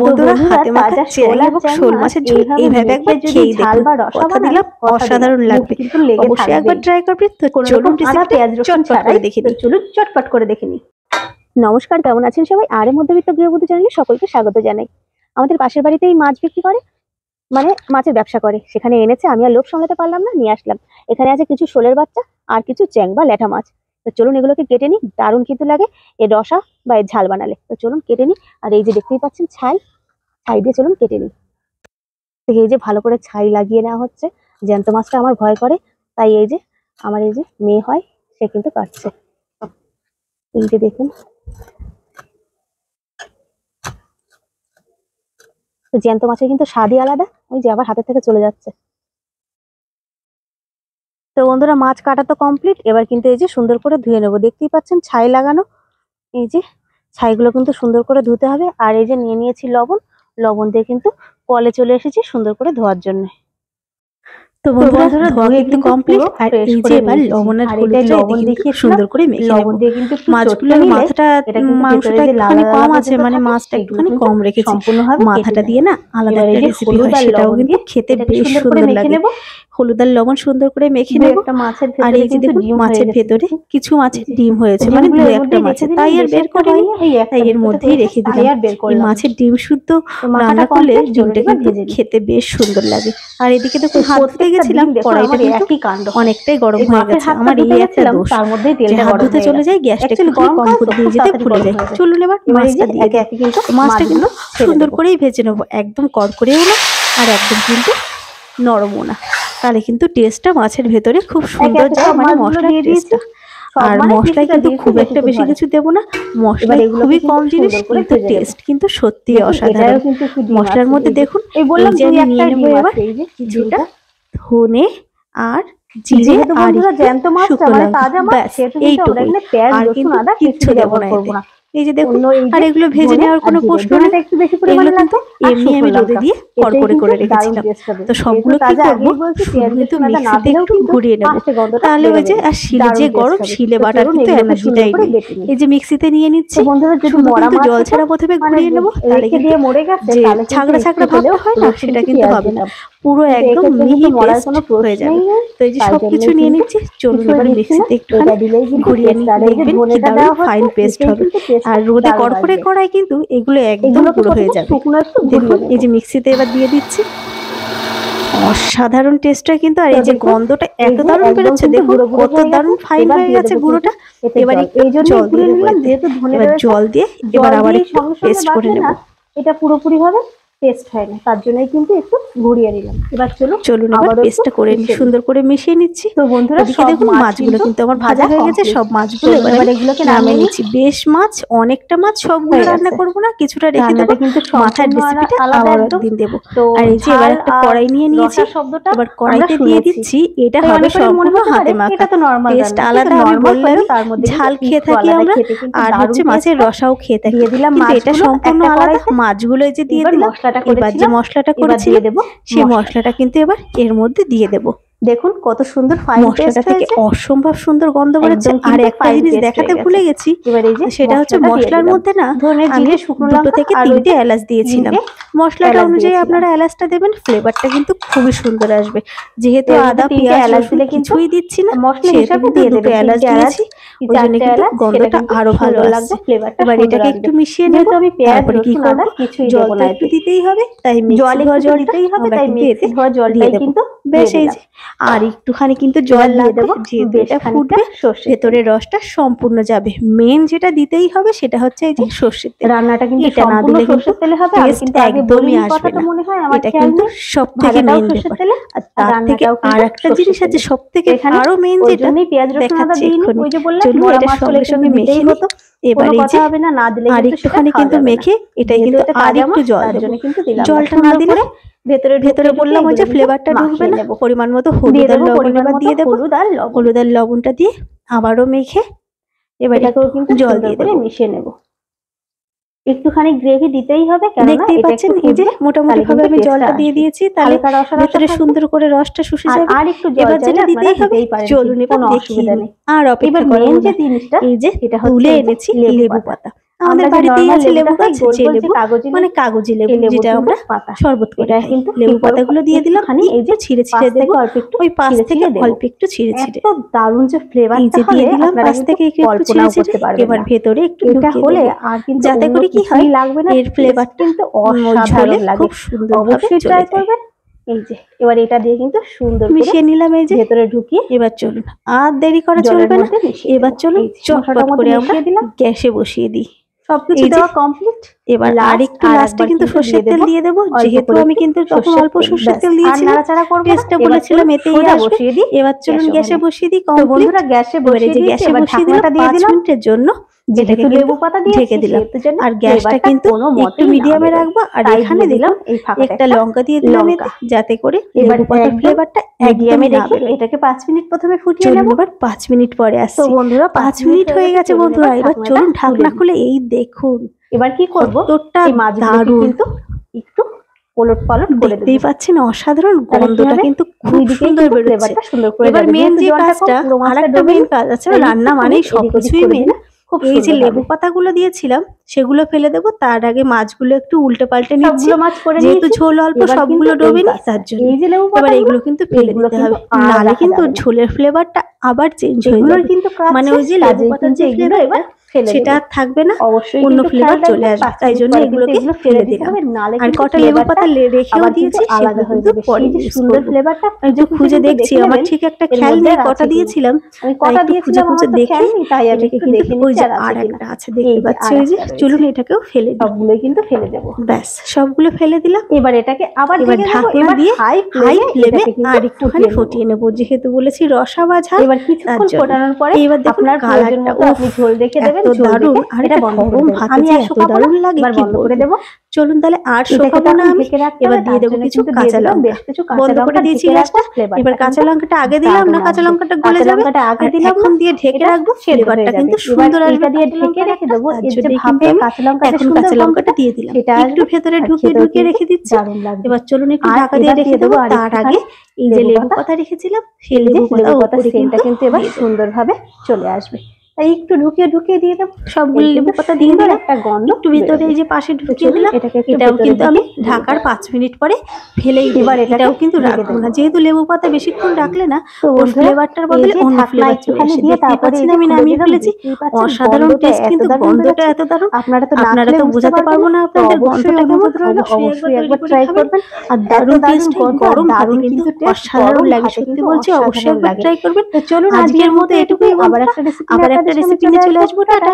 বন্ধুরা হাতে মাখা চেরাই এবং শোল মাছের ঝোল এইভাবে একবার খেয়ে দেখুন, কথা দিলাম অসাধারণ লাগবে। অবশ্যই একবার ট্রাই করবে। তো চলুন রেসিপিটা চটপট করে দেখে নিই। চলুন চটপট করে দেখে নিই। নমস্কার, কেমন আছেন সবাই? আরে মধ্যবিত্ত গৃহবধূ চ্যানেলে সকলকে স্বাগত জানাই। আমাদের পাশের বাড়িতেই মাছ বিক্রি করে, মানে মাছের ব্যবসা করে। সেখানে এনেছে, আমি আর লোভ সামলাতে পারলাম না, নিয়ে আসলাম। এখানে আছে কিছু শোলের বাচ্চা আর কিছু চ্যাং বা ল্যাঠা মাছ। তো চলুন এগুলোকে কেটে নিই। দারুণ কিন্তু লাগে এর রসা বা এর ঝাল বানালে। তো চলুন কেটে নিই। আর এই যে দেখতেই পাচ্ছেন ছাই দিয়ে চলুন কেটে নিই। এই যে ভালো করে ছাই লাগিয়ে নেওয়া হচ্ছে। জ্যান্ত মাছটা আমার ভয় করে, তাই এই যে আমার এই যে মেয়ে হয়, সে কিন্তু কাটছে। এই যে দেখুন, জ্যান্ত মাছের কিন্তু স্বাদই আলাদা। ওই যে আবার হাতের থেকে চলে যাচ্ছে। তো বন্ধুরা মাছ কাটা তো কমপ্লিট। এবার কিন্তু এই যে সুন্দর করে ধুয়ে নেবো। দেখতেই পাচ্ছেন ছাই লাগানো। এই যে ছাইগুলো কিন্তু সুন্দর করে ধুতে হবে। আর এই যে নিয়ে নিয়েছি লবণ দিয়ে কিন্তু কলে চলে এসেছি সুন্দর করে ধোয়ার জন্য। তো বন্ধুরা ধোয়া কিন্তু কমপ্লিট। আর এই যে এবার লবণ আর হলুদ দিয়ে সুন্দর করে মেখে নেব। মাছগুলোর মাথাটা মাংসটা একটুখানি কম আছে, মানে মাছটা একটুখানি কম রেখেছি। মাথাটা দিয়ে না আলাদা একটা রেসিপি হয়, সেটাও কিন্তু খেতে বেশ সুন্দর লাগে। হলুদ আর লবণ সুন্দর করে মেখে নেব। আর এই যে দেখুন মাছের ভেতরে কিছু মাছের ডিম হয়েছে, মানে দু একটা মাছে, তাই আর বের করিনি, তাই এর মধ্যেই রেখে দিলাম। এই মাছের ডিম শুদ্ধ রান্না করলে ডিমটা কিন্তু খেতে বেশ সুন্দর লাগে। আর এদিকে দেখুন হাত ধুতে গেছিলাম, কড়াইটা কিন্তু অনেকটাই গরম হয়ে গেছে। আমার এই একটা দোষ, হাত ধুতে চলে যাই, গ্যাসটা একটু কম করে দিয়ে যেতে ভুলে যাই। চলুন এবার মাছটা দিয়ে দিই। মাছটা কিন্তু সুন্দর করেই ভেজে নেবো, একদম কড়কড়েও না আর একদম কিন্তু নরমও না, তাহলে কিন্তু টেস্টটা মাছের ভেতরে খুব সুন্দর যায়, মানে মশলার টেস্টটা। আর মশলায় কিন্তু খুব একটা বেশি কিছু দেবো না, মশলায় খুবই কম জিনিস, কিন্তু টেস্ট কিন্তু সত্যি অসাধারণ। মশলার মধ্যে দেখুন এই যে আমি নিয়ে নেবো এবার কিছুটা ধনে আর জিরে আর শুকনো লঙ্কা, ব্যাস এইটুকুই, আর কিন্তু কিচ্ছু দেবো না। এই যে দেখুন, আর এগুলো ভেজে নেওয়ার কোনো প্রশ্ন নেই, এগুলো কিন্তু এমনি আমি রোদে দিয়ে কড়কড়ে করে রেখেছিলাম। তো সবগুলো কি করবো, কিন্তু মিক্সিতে একটু ঘুরিয়ে নেবো, তাহলে ওই যে আর শিলে যে গরম, শিলে বাটার কিন্তু এনার্জিটাই নেই। এই যে মিক্সিতে নিয়ে নিচ্ছি, কিন্তু জল ছাড়া প্রথমে ঘুরিয়ে নেবো, তাহলে কিন্তু যে ছাগড়া ছাগড়া ভাবটা হয় না, সেটা কিন্তু হবে না, পুরো একদম মিহি পেস্ট হয়ে যাবে। তো এই যে সবকিছু নিয়ে নিচ্ছি, চলুন এবার মিক্সিতে একটুখানি ঘুরিয়ে নিই, দেখবেন কি দারুণ ফাইন পেস্ট হবে। আর রোদে কড়কড়ে কড়াই কিন্তু এগুলো একদম পুরো হয়ে যাবে। দেখুন এই যে মিক্সিতে এবার দিয়ে দিচ্ছি, অসাধারণ টেস্টটা কিন্তু। আর এই যে গন্ধটা এত দারুণ বেরোচ্ছে, দেখুন কত দারুণ ফাইন হয়ে গেছে গুঁড়োটা। এবার একটু জল দিয়ে দিলাম, এবার জল দিয়ে এবার আবার একটু পেস্ট করে নেব। এটা পুরোপুরি ভাবে পেস্ট হয় না, তার জন্যই কিন্তু একটু ঘুরিয়ে নিলাম। এবার চলুন এবার পেস্টটা করে সুন্দর করে মিশিয়ে নিচ্ছি। তো বন্ধুরা দেখুন মাছগুলো কিন্তু আমার ভাজা হয়ে গেছে, সব মাছগুলো এবার এগুলোকে নামিয়ে নিচ্ছি। বেশ মাছ, অনেকটা মাছ, সবগুলো রান্না করবো না, কিছুটা রেখে দেবো, মাথার রেসিপিটা আবার একদিন দেবো। আর এই যে এবার একটা কড়াই নিয়ে নিয়েছি, এবার কড়াইতে দিয়ে দিচ্ছি, এটা হবে সম্পূর্ণ হাতে মাখা, টেস্ট আলাদা। আমি বললাম ঝাল খেয়ে থাকি আমরা, আর হচ্ছে মাছের রসাও খেয়ে থাকি, কিন্তু এটা সম্পূর্ণ আলাদা। মাছগুলো এই যে দিয়ে দিলাম, এবার যে মশলাটা করেছি সেই মশলাটা কিন্তু এবার এর মধ্যে দিয়ে দেবো। দেখুন কত সুন্দর ফাইন মশলাটা থেকে অসম্ভব সুন্দর গন্ধ বেরোচ্ছে। আর একটা জিনিস দেখাতে ভুলে গেছি, সেটা হচ্ছে মশলার মধ্যে না আমি 2 থেকে 3টে এলাচ দিয়েছিলাম। মশলাটা অনুযায়ী আপনারা এলাচটা দেবেন, ফ্লেভারটা কিন্তু খুবই সুন্দর আসবে। যেহেতু আদা পেঁয়াজ এলাচ দিলে কিছুই দিচ্ছি না, সেহেতু কিন্তু 2টো এলাচ দিয়েছি, ওই জন্য কিন্তু গন্ধটা আরো ভালো লাগবে। এবার এটাকে একটু মিশিয়ে নেব। তারপরে কি করব, জলটা একটু দিতেই হবে, তাই জল দিতেই হবে, তাই এতে জল দিয়ে দেবো। বেশ এই যে আর একটুখানি কিন্তু জল দিয়ে দেবো, যেহেতু এটা ফুটবে, ভেতরের রসটা সম্পূর্ণ যাবে। মেন যেটা দিতেই হবে সেটা হচ্ছে এই যে সর্ষের তেল। রান্নাটা কিন্তু এটা না দিলে কিন্তু টেস্ট একদমই আসবে না। এটা কিন্তু সব থেকে মেন ব্যাপার। আর তার থেকে আর একটা জিনিস আছে সব থেকে আরো মেন, যেটা দেখাচ্ছি এক্ষুনি। চলুন এটা সঙ্গে সঙ্গে মেখে নিই। এবার এই যে আর একটুখানি কিন্তু মেখে এটাই কিন্তু আর একটু জল দেবো। জলটা না দিলে ভেতরে বললাম ওই যে ফ্লেভারটা ঢুকবে না। পরিমাণ মতো হলুদ আর লবণ এবার দিয়ে দেবো। হলুদ আর লবণটা দিয়ে আবারও মেখে এবার এটাকেও কিন্তু জল দিয়ে দেবো, মিশিয়ে নেব। একটুখানি গ্রেভি দিতেই হবে, দেখতেই পাচ্ছেন এই যে মোটামুটি ভাবে আমি জলটা দিয়ে দিয়েছি, তাহলে ভেতরে সুন্দর করে রসটা শুষে যাবে। আর একটু এবার যেটা দিতেই হবে, চলুন এবার দেখি আর অপেক্ষা করার যে জিনিসটা এই যে তুলে এনেছি লেবু পাতা। আমাদের বাড়িতেই আছে লেবু গাছ, যে লেবু মানে কাগজি লেবু, যেটা আমরা শরবত করে খাই। লেবু পাতাগুলো দিয়ে দিলাম, এই যে ছিঁড়ে ছিঁড়ে দেবো, ওই পাশ থেকে অল্প একটু ছিঁড়ে ছিঁড়ে। দারুণ যে ফ্লেভার, এই যে দিয়ে দিলাম পাশ থেকে একটু ছিঁড়ে ছিঁড়ে। এবার ভেতরে একটু ঢুকিয়ে দেবো, আর কিন্তু যাতে করে কি হয় লাগবে না, এর ফ্লেভার কিন্তু অসাধারণ লাগে, খুব সুন্দর অবশ্যই ট্রাই করবেন। এই যে এবার এটা দিয়ে কিন্তু সুন্দর মিশিয়ে নিলাম, এই যে ভেতরে ঢুকিয়ে। এবার চলুন, আর দেরি করা চলবে না, এবার চলুন চটপট করে আমরা গ্যাসে বসিয়ে দিই। সবকিছু দেওয়া কমপ্লিট। এবার আর একটু লাস্টে কিন্তু সরষের তেল দিয়ে দেবো, যেহেতু আমি কিন্তু তখন অল্প সরষের তেল দিয়েছিলাম, টেস্টটা বলেছিলাম এতেই আসবে। এবার চলুন গ্যাসে বসিয়ে দিই। বন্ধুরা গ্যাসে বসিয়ে দিলাম 5 মিনিটের জন্য, যেটাকে লেবু পাতা দিয়ে ঢেকে দিলাম। আর গ্যাসটা কিন্তু একটু মিডিয়ামে রাখবো। আর এখানে দিলাম একটা লঙ্কা দিয়ে দিলাম, যাতে করে লেবু পাতার ফ্লেভারটা একদমই না বেরোয়। এটাকে 5 মিনিট প্রথমে ফুটিয়ে নেব। এবার 5 মিনিট পরে আসছে। তো বন্ধুরা 5 মিনিট হয়ে গেছে বন্ধুরা। এবার চলুন ঢাকনা খুলে এই দেখুন, এবার কি করব, তোরটা দারুণ কিন্তু একটু ওলট পালট করে দেব। দেখতেই পাচ্ছেন অসাধারণ গন্ধটা কিন্তু খুব সুন্দর বেরোচ্ছে। এবার মেন যে কাজটা, আরেকটা মেন কাজ আছে, রান্না মানেই সবকিছুই মেন। এই যে লেবু পাতাগুলো দিয়েছিলাম সেগুলো ফেলে দেবো, তার আগে মাছগুলো একটু উল্টে পাল্টে নিচ্ছি, যেহেতু ঝোল অল্প সবগুলো ডোবেনি তার জন্য। এবার এগুলো কিন্তু ফেলে দিতে হবে, নাহলে কিন্তু ঝোলের ফ্লেভারটা আবার চেঞ্জ হয়ে যাবে। মানে ওই যে লেবু পাতার যে ফ্লেভার সেটা আর থাকবে না, অন্য ফ্লেভার চলে আসবে। তাই জন্য এগুলোকে ফেলে দিলাম। আর কটা লেবু পাতা রেখেও দিয়েছি, সেগুলো কিন্তু পরে সুন্দর ফ্লেভারটা যে খুঁজে দেখছি, আমার ঠিক একটা খেয়াল নেই কটা দিয়েছিলাম, কটা খুঁজে খুঁজে দেখি, তাই আমি একটু দেখে ওই যে আর একটা আছে দেখতে পাচ্ছি, ওই যে চলুন এটাকেও ফেলে দিই। সবগুলো কিন্তু ফেলে দেবো, ব্যাস সবগুলো ফেলে দিলাম। এবার এটাকে আবার ঢাকনা দিয়ে হাই ফ্লেমে আর একটুখানি ফুটিয়ে নেবো, যেহেতু বলেছি রসা ভাজা। এবার কিছুক্ষণ ফোটানোর পরে এবার আপনার প্রয়োজন মতো আপনি ঝোল রেখে দেবেন। দারুণ, আর এটা গরম ভাতে যে এত দারুণ লাগে, এবার বন্ধ করে দেব। চলুন তাহলে আর শোকাবো না আমি, এবার দিয়ে দেবো কিছু কাঁচা লঙ্কা। বন্ধ করে দিয়েছি গ্যাসটা। এবার কাঁচা লঙ্কাটা আগে দিলাম না, কাঁচা লঙ্কাটা গলে যাবে, আগে দিলাম এখন দিয়ে ঢেকে রাখবো, ফ্লেভারটা কিন্তু সুন্দর আসবে। এটা দিয়ে ঢেকে রেখে দেবো। এর যে ভাবে কাঁচা লঙ্কাটা দিয়ে দিলাম, একটু ভেতরে ঢুকিয়ে রেখে দিচ্ছি। এবার চলুন একটু ঢাকা দিয়ে রেখে দেবো। তার আগে এই যে লেবু পাতা রেখেছিলাম, সেই লেবু পাতা সেটা কিন্তু এবার সুন্দরভাবে চলে আসবে। তাই একটু ঢুকিয়ে দিয়ে দেবো, সবগুলো লেবু পাতা দিয়ে দিলাম। একটা গন্ধ একটু ভিতরে এই যে পাশে ঢুকিয়ে দিলাম। এটাও কিন্তু আমি ঢাকার 5 মিনিট পরে ফেলেই দিই। এটাও কিন্তু রাখবো না, যেহেতু লেবু পাতা বেশিক্ষণ রাখলে না ওর ফ্লেভারটার বদলে অন্য ফ্লেভার চলে আসে। দেখতে পাচ্ছেন আমি নামিয়ে ফেলেছি, অসাধারণ টেস্ট, কিন্তু গন্ধটা এত দারুণ আপনারা তো বোঝাতে পারবো না আপনাদের গন্ধটা কেমন। অবশ্যই একবার ট্রাই করবেন। আর দারুণ টেস্ট, গরম দারুণ কিন্তু অসাধারণ লাগে, সত্যি বলছি, অবশ্যই একবার ট্রাই করবেন। তো চলুন আজকের মতো এটুকুই, আবার একটা রেসিপি নিয়ে চলে আসবো। টাটা।